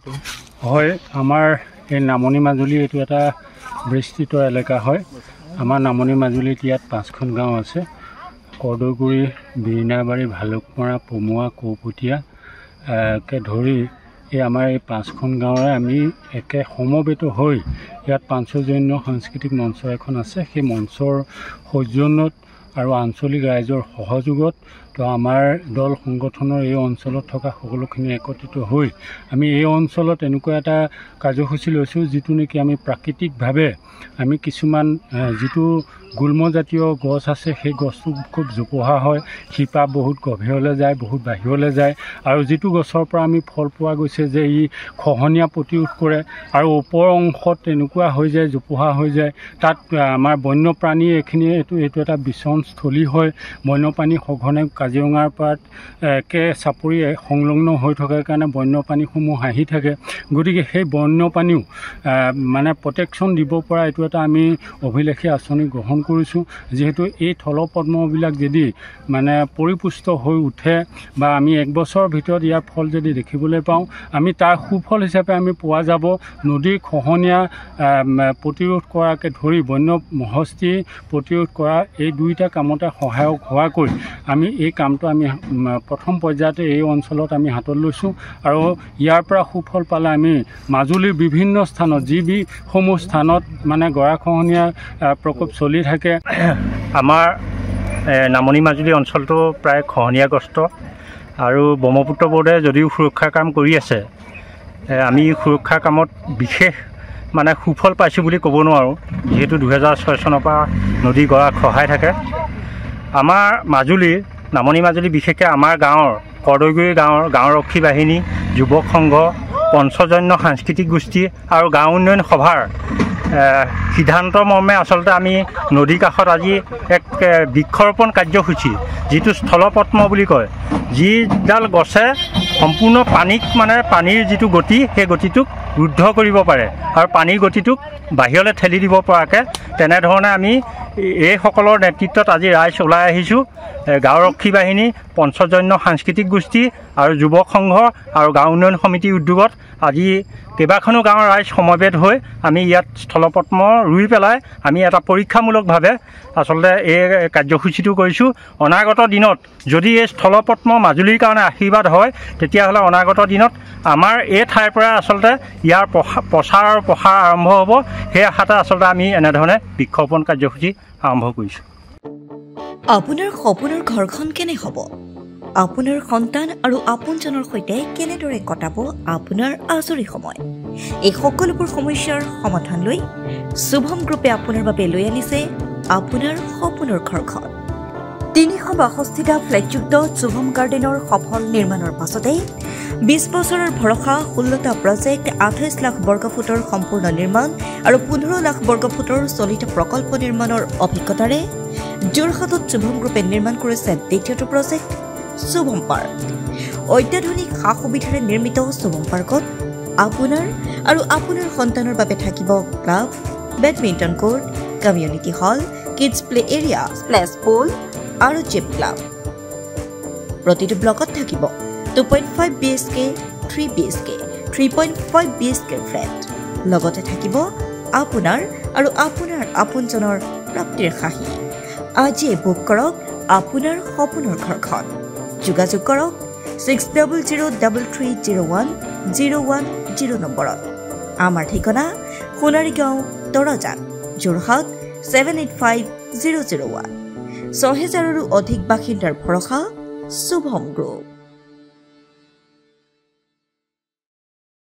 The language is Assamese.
হয়, আমাৰ এই নামনি মাজুলী এইটো এটা বিস্তৃত এলেকা হয়। আমাৰ নামনি মাজুলীত ইয়াত 5খন গাঁও আছে। কৰ্দৈগুৰি, বিৰিণাবাৰী, ভালুকমৰা, পমুৱা, কৌপুটীয়া কে ধৰি আমাৰ এই 5খন গাঁৱৰে আমি একে সমবেত হৈ ইয়াত পাঞ্চজন্য সাংস্কৃতিক মঞ্চ এখন আছে। সেই মঞ্চৰ সৌজন্যত আৰু আঞ্চলিক ৰাইজৰ সহযোগত তো আমাৰ দল সংগঠনৰ এই অঞ্চলত থকা সকলোখিনি একত্ৰিত হৈ আমি এই অঞ্চলত এনেকুৱা এটা কাৰ্যসূচী লৈছোঁ, যিটো নেকি আমি প্ৰাকৃতিকভাৱে আমি কিছুমান যিটো গুল্মজাতীয় গছ আছে, সেই গছটো খুব জোপোহা হয়, শিপা বহুত গভীৰলৈ যায়, বহুত বাহিৰলৈ যায়, আৰু যিটো গছৰ পৰা আমি ফল পোৱা গৈছে যে ই খহনীয়া প্ৰতিৰোধ কৰে আৰু ওপৰ অংশত তেনেকুৱা হৈ যায়, জোপোহা হৈ যায়। তাত আমাৰ বন্যপ্ৰাণী এইখিনি এইটো এটা বিচৰণস্থলী হয়। বন্যপ্ৰাণী সঘনে কাজিৰঙাৰ পৰা চাপৰি সংলগ্ন হৈ থকাৰ কাৰণে বন্যপ্ৰাণীসমূহ আহি থাকে। গতিকে সেই বন্যপ্ৰাণীও মানে প্ৰটেকশ্যন দিব পৰা এইটো এটা আমি অভিলেখী আঁচনি গ্ৰহণ কৰিছোঁ। যিহেতু এই থলপদ্মবিলাক যদি মানে পৰিপুষ্ট হৈ উঠে বা আমি 1 বছৰৰ ভিতৰত ইয়াৰ ফল যদি দেখিবলৈ পাওঁ, আমি তাৰ সুফল হিচাপে আমি পোৱা যাব। নদীৰ খহনীয়া প্ৰতিৰোধ কৰাকে ধৰি বন্য মহস্তি প্ৰতিৰোধ কৰা এই দুইটা কামতে সহায়ক হোৱাকৈ আমি এই কামটো আমি প্ৰথম পৰ্যায়তে এই অঞ্চলত আমি হাতত লৈছোঁ। আৰু ইয়াৰ পৰা সুফল পালে আমি মাজুলীৰ বিভিন্ন স্থানত যিসমূহ স্থানত মানে গৰাখহনীয়াৰ প্ৰকোপ চলি থাকে, আমাৰ নামনি মাজুলী অঞ্চলটো প্ৰায় খহনীয়াগ্ৰস্ত আৰু ব্ৰহ্মপুত্ৰ বোৰ্ডে যদিও সুৰক্ষাৰ কাম কৰি আছে, আমি সুৰক্ষাৰ কামত বিশেষ মানে সুফল পাইছোঁ বুলি ক'ব নোৱাৰোঁ। যিহেতু 2006 চনৰ পৰা নদী গৰা খহাই থাকে। আমাৰ মাজুলীৰ নামনি মাজুলী বিশেষকৈ আমাৰ গাঁৱৰ কৰ্দৈগুৰি গাঁওৰক্ষী বাহিনী, যুৱক সংঘ, পঞ্চজন্য সাংস্কৃতিক গোষ্ঠী আৰু গাঁও উন্নয়ন সভাৰ সিদ্ধান্ত মৰ্মে আচলতে আমি নদী কাষত আজি এক বৃক্ষৰোপণ কাৰ্যসূচী, যিটো স্থলপদ্ম বুলি কয়, যিডাল গছে সম্পূৰ্ণ পানীৰ যিটো গতি, সেই গতিটোক ৰুদ্ধ কৰিব পাৰে আৰু পানীৰ গতিটোক বাহিৰলৈ ঠেলি দিব পৰাকৈ তেনেধৰণে আমি এইসকলৰ নেতৃত্বত আজি ৰাইজ ওলাই আহিছোঁ। গাঁওৰক্ষী বাহিনী, পঞ্চজন্য সাংস্কৃতিক গোষ্ঠী আৰু যুৱক সংঘ আৰু গাঁও উন্নয়ন সমিতিৰ উদ্যোগত আজি কেইবাখনো গাঁৱৰ ৰাইজ সমবেত হৈ আমি ইয়াত স্থলপদ্ম ৰুই পেলাই আমি এটা পৰীক্ষামূলকভাৱে আচলতে এই কাৰ্যসূচীটো কৰিছোঁ। অনাগত দিনত যদি এই স্থলপদ্ম মাজুলীৰ কাৰণে আশীৰ্বাদ হয়, তেতিয়াহ'লে অনাগত দিনত আমাৰ এই ঠাইৰ পৰা আচলতে ইয়াৰ প্ৰচাৰ আৰম্ভ হ'ব। সেই আশাতে আচলতে আমি এনেধৰণে বৃক্ষৰোপণ কাৰ্যসূচী আৰম্ভ কৰিছোঁ। আপোনাৰ সপোনৰ ঘৰখন কেনে হ'ব? আপোনাৰ সন্তান আৰু আপোনজনৰ সৈতে কেনেদৰে কটাব আপোনাৰ আজৰি সময়? এই সকলোবোৰ সমস্যাৰ সমাধান লৈ শুভম গ্ৰুপে আপোনাৰ বাবে লৈ আনিছে আপোনাৰ সপোনৰ ঘৰখন। 362টা ফ্লেটযুক্ত শুভম গাৰ্ডেনৰ সফল নিৰ্মাণৰ পাছতে 20 বছৰৰ ভৰসা, 16টা প্ৰজেক্ট, 28 লাখ বৰ্গফুটৰ সম্পূৰ্ণ নিৰ্মাণ আৰু 15 লাখ বৰ্গফুটৰ চলিত প্ৰকল্প নিৰ্মাণৰ অভিজ্ঞতাৰে যোৰহাটত শুভম গ্ৰুপে নিৰ্মাণ কৰিছে দ্বিতীয়টো প্ৰজেক্ট শুভম পাৰ্ক। অত্যাধুনিক সা সুবিধাৰে নিৰ্মিত শুভম পাৰ্কত আপোনাৰ আৰু আপোনাৰ সন্তানৰ বাবে থাকিব club, badminton court, community hall, kids play area, splash pool আৰু জিম ক্লাব। প্ৰতিটো ব্লকত থাকিব 2.5 BHK, 3 BHK, 3.5 BHK ফ্লেট। লগতে থাকিব আপোনাৰ আৰু আপোনাৰ আপোনজনৰ প্ৰাপ্তিৰ সাহী। আজিয়ে বুক কৰক আপোনাৰ সপোনৰ ঘৰখন। যোগাযোগ কৰক 6003010100 নম্বৰত। আমাৰ ঠিকনা সোণাৰীগাঁও, তৰজান, যোৰহাট 785001। 6000ৰো অধিক বাসিন্দাৰ ভৰসা শুভম গ্ৰুপ।